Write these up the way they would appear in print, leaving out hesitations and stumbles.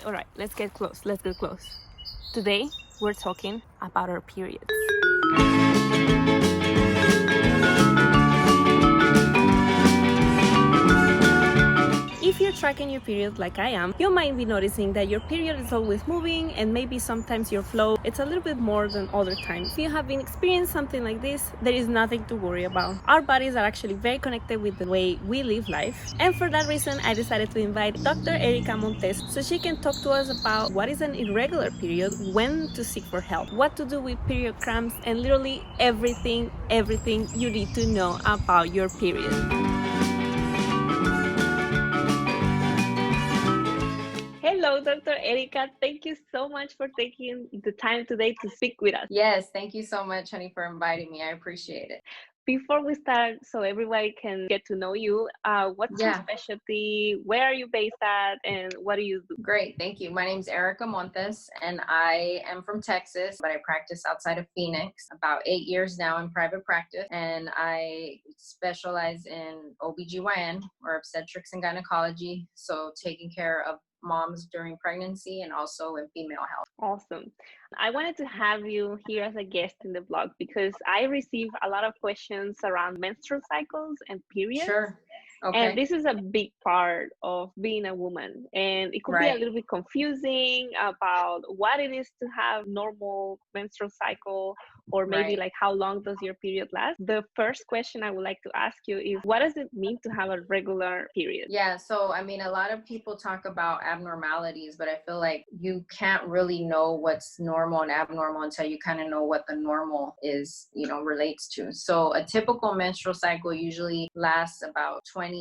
All right, let's get close. Let's get close. Today, we're talking about our periods. If you're tracking your period like I am, you might be noticing that your period is always moving and maybe sometimes your flow it's a little bit more than other times. If you have been experiencing something like this, there is nothing to worry about. Our bodies are actually very connected with the way we live life. And for that reason, I decided to invite Dr. 𝘂𝗵𝗺𝗃 so she can talk to us about what is an irregular period, when to seek for help, what to do with period cramps, and literally everything you need to know about your period. Hello, Dr. Erica. Thank you so much for taking the time today to speak with us. Yes, thank you so much, honey, for inviting me. I appreciate it. Before we start, so everybody can get to know you, what's your specialty? Where are you based at? And what do you do? Great, thank you. My name's 𝘂𝗵𝗺𝗃, and I am from Texas, but I practice outside of Phoenix. About 8 years now in private practice, and I specialize in OBGYN, or obstetrics and gynecology, so taking care of moms during pregnancy and also in female health. Awesome. I wanted to have you here as a guest in the blog because I receive a lot of questions around menstrual cycles and periods. Sure. Okay. And this is a big part of being a woman, and it could be a little bit confusing about what it is to have normal menstrual cycle, or maybe like how long does your period last. The first question I would like to ask you is, what does it mean to have a regular period? Yeah, so I mean, a lot of people talk about abnormalities, but I feel like you can't really know what's normal and abnormal until you kind of know what the normal is, relates to. So a typical menstrual cycle usually lasts about 28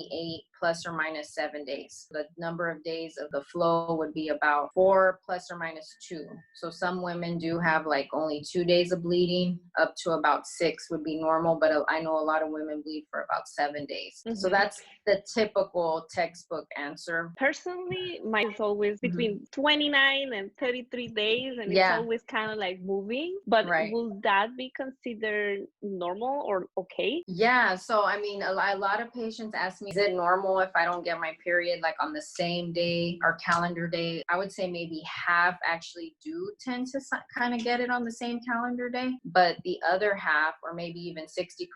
plus or minus 7 days. The number of days of the flow would be about 4 plus or minus 2. So some women do have like only 2 days of bleeding, up to about 6 would be normal, but I know a lot of women bleed for about 7 days. So that's the typical textbook answer. Personally, mine is always between 29 and 33 days, and it's always kind of like moving. But will that be considered normal or okay? Yeah, so I mean, a lot of patients ask me, is it normal if I don't get my period like on the same day or calendar day? I would say maybe half actually do tend to kind of get it on the same calendar day, but the other half, or maybe even 60%,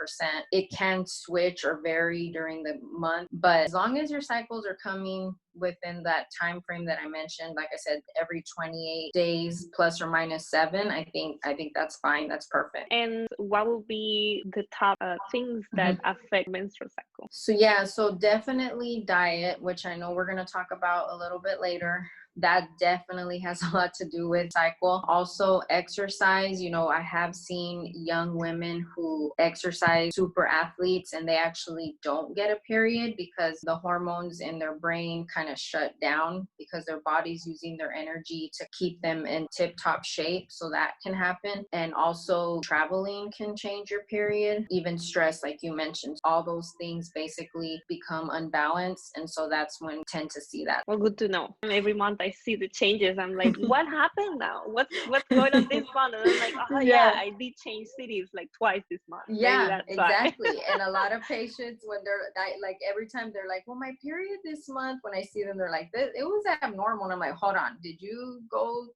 it can switch or vary during the month. But as long as your cycles are coming within that time frame that I mentioned, like I said, every 28 days plus or minus 7, I think that's fine. That's perfect. And what will be the top things that affect menstrual cycle? So definitely diet, which I know we're going to talk about a little bit later. That definitely has a lot to do with cycle. Also exercise, I have seen young women who exercise, super athletes, and they actually don't get a period because the hormones in their brain kind of shut down because their body's using their energy to keep them in tip-top shape. So that can happen. And also traveling can change your period. Even stress, like you mentioned, all those things basically become unbalanced. And so that's when I tend to see that. Well, good to know. Every month I see the changes. I'm like, what happened now? What's going on this month? And I'm like, oh yeah, I did change cities like twice this month. Yeah, exactly. And a lot of patients, when they're like, every time they're like, well, my period this month, when I see them, they're like, it was abnormal. And I'm like, hold on, did you go,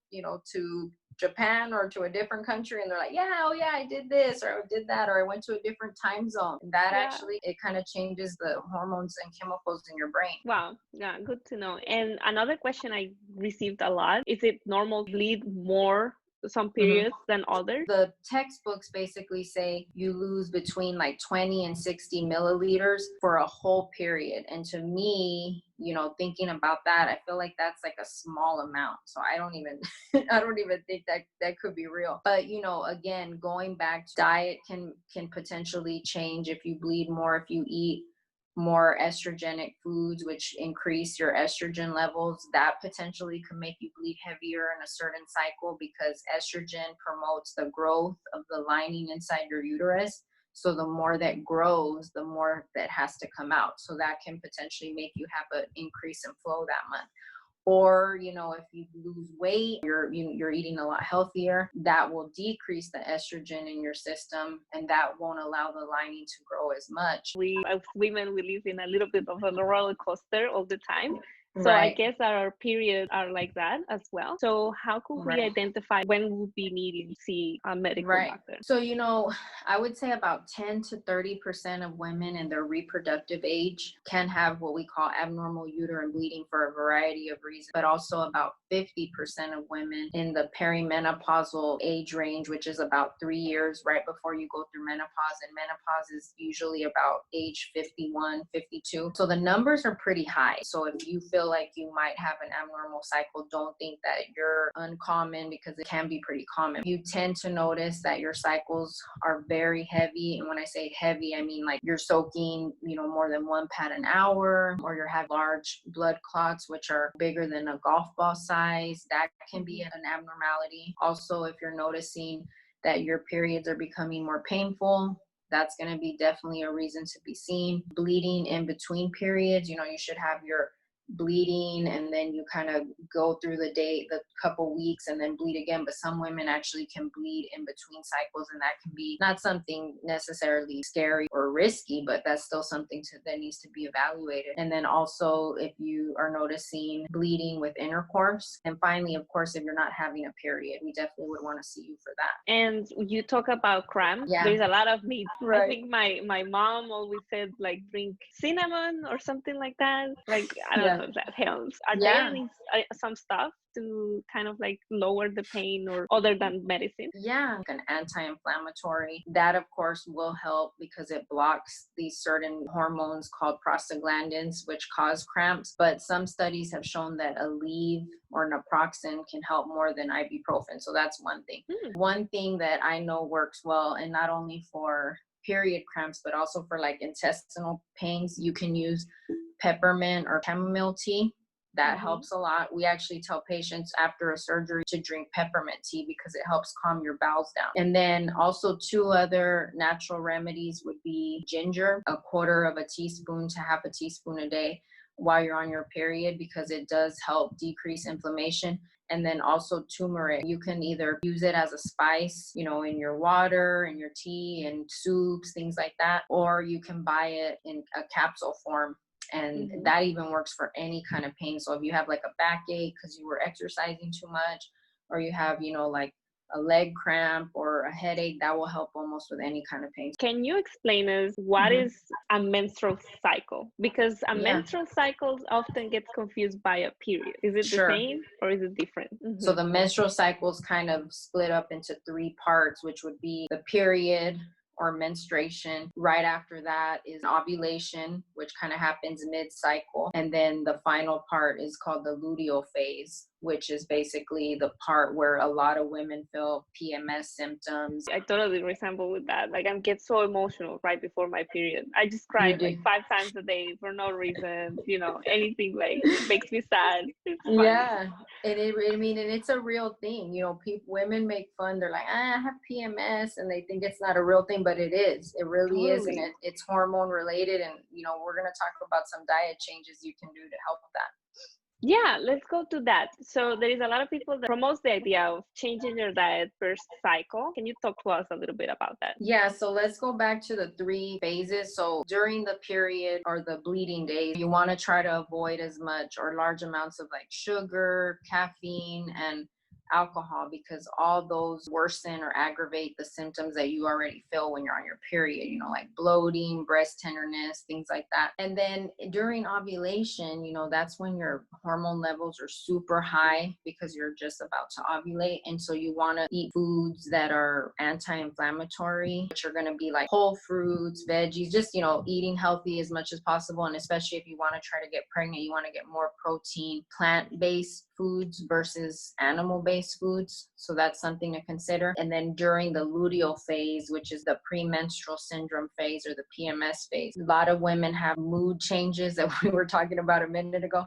to Japan or to a different country? And they're like, I did this, or I did that, or I went to a different time zone. And that actually, it kind of changes the hormones and chemicals in your brain. Wow. Yeah, good to know. And another question I received a lot, is it normal to bleed more some periods than others? The textbooks basically say you lose between like 20 and 60 milliliters for a whole period. And to me, thinking about that, I feel like that's like a small amount. So I don't even think that could be real. But again, going back to diet can potentially change if you bleed more, if you eat more estrogenic foods, which increase your estrogen levels. That potentially could make you bleed heavier in a certain cycle because estrogen promotes the growth of the lining inside your uterus. So the more that grows, the more that has to come out. So that can potentially make you have an increase in flow that month. Or, if you lose weight, you're eating a lot healthier, that will decrease the estrogen in your system, and that won't allow the lining to grow as much. We as women, we live in a little bit of a roller coaster all the time. So I Right. guess our periods are like that as well. So how could we Right. identify when we'll be needing to see a medical Right. doctor? So, I would say about 10 to 30% of women in their reproductive age can have what we call abnormal uterine bleeding for a variety of reasons, but also about 50% of women in the perimenopausal age range, which is about 3 years right before you go through menopause. And menopause is usually about age 51, 52. So the numbers are pretty high. So if you feel like you might have an abnormal cycle, don't think that you're uncommon, because it can be pretty common. You tend to notice that your cycles are very heavy. And when I say heavy, I mean like you're soaking, more than 1 pad an hour, or you're having large blood clots, which are bigger than a golf ball size. That can be an abnormality. Also, if you're noticing that your periods are becoming more painful, that's going to be definitely a reason to be seen. Bleeding in between periods, you should have your bleeding and then you kind of go through the couple weeks and then bleed again. But some women actually can bleed in between cycles, and that can be not something necessarily scary or risky, but that's still something that needs to be evaluated. And then also, if you are noticing bleeding with intercourse, and finally, of course, if you're not having a period, we definitely would want to see you for that. And you talk about cramps. Yeah. There's a lot of myths. Right. I think my mom always said like drink cinnamon or something like that. Like I don't know if that helps. Are there some stuff to kind of like lower the pain or other than medicine? Yeah, an anti-inflammatory. That of course will help because it blocks these certain hormones called prostaglandins, which cause cramps. But some studies have shown that Aleve or naproxen can help more than ibuprofen. So that's one thing. One thing that I know works well, and not only for period cramps, but also for like intestinal pains, you can use peppermint or chamomile tea. That helps a lot. We actually tell patients after a surgery to drink peppermint tea because it helps calm your bowels down. And then also 2 other natural remedies would be ginger, 1/4 teaspoon to 1/2 teaspoon a day while you're on your period, because it does help decrease inflammation. And then also turmeric. You can either use it as a spice, in your water, in your tea, and soups, things like that, or you can buy it in a capsule form. And that even works for any kind of pain. So if you have like a backache because you were exercising too much, or you have, like a leg cramp or a headache, that will help almost with any kind of pain. Can you explain us what is a menstrual cycle? Because a menstrual cycle often gets confused by a period. Is it the same or is it different? So the menstrual cycle is kind of split up into 3 parts, which would be the period or menstruation. Right after that is ovulation, which kind of happens mid-cycle. And then the final part is called the luteal phase, which is basically the part where a lot of women feel PMS symptoms. I totally resemble with that. Like I get so emotional right before my period. I just cry like 5 times a day for no reason, anything like makes me sad. It's funny. Yeah. And it's a real thing. Women make fun. They're like, I have PMS, and they think it's not a real thing, but it is. It really is. And it's hormone related. And, we're going to talk about some diet changes you can do to help that. Yeah, let's go to that. So there is a lot of people that promotes the idea of changing your diet per cycle. Can you talk to us a little bit about that? Yeah, so let's go back to the 3 phases. So during the period or the bleeding days, you want to try to avoid as much or large amounts of like sugar, caffeine, and alcohol, because all those worsen or aggravate the symptoms that you already feel when you're on your period, like bloating, breast tenderness, things like that. And then during ovulation, that's when your hormone levels are super high because you're just about to ovulate. And so you want to eat foods that are anti-inflammatory, which are going to be like whole fruits, veggies, just, eating healthy as much as possible. And especially if you want to try to get pregnant, you want to get more protein, plant-based foods versus animal-based foods. So that's something to consider. And then during the luteal phase, which is the premenstrual syndrome phase or the PMS phase, a lot of women have mood changes that we were talking about a minute ago.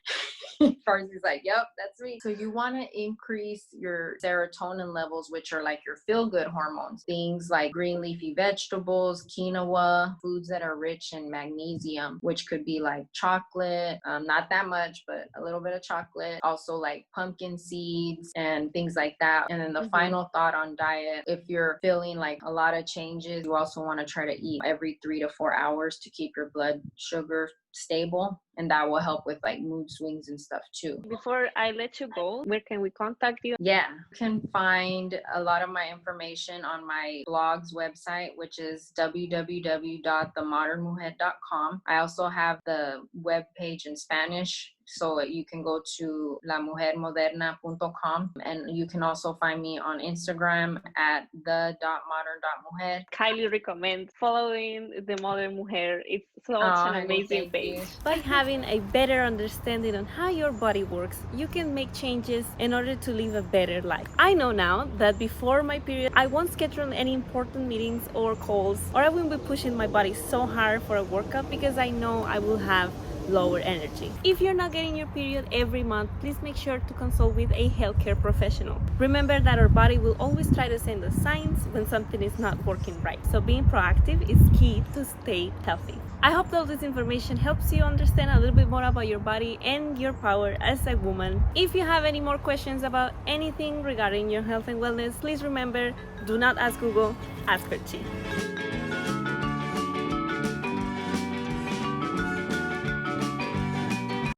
Farsi's like, yep, that's me. So you want to increase your serotonin levels, which are like your feel-good hormones. Things like green leafy vegetables, quinoa, foods that are rich in magnesium, which could be like chocolate, not that much, but a little bit of chocolate. Also like pumpkin seeds and things like that. And then the final thought on diet, if you're feeling like a lot of changes, you also want to try to eat every 3 to 4 hours to keep your blood sugar stable, and that will help with like mood swings and stuff too. Before I let you go, where can we contact you? Yeah, you can find a lot of my information on my blog's website, which is www.themodernmujer.com. I also have the web page in Spanish, so you can go to 𝗀𝗲𝗺𝗀𝗺𝗺𝗺𝗺 and you can also find me on Instagram at the.modern.mujer. Highly recommend following the Modern Mujer. It's such an amazing page. By having a better understanding on how your body works, you can make changes in order to live a better life. I know now that before my period, I won't schedule any important meetings or calls, or I won't be pushing my body so hard for a workout because I know I will have lower energy. If you're not getting your period every month, please make sure to consult with a healthcare professional. Remember that our body will always try to send us signs when something is not working right. So being proactive is key to stay healthy. I hope that all this information helps you understand a little bit more about your body and your power as a woman. If you have any more questions about anything regarding your health and wellness, please remember, do not ask Google, ask Fercci.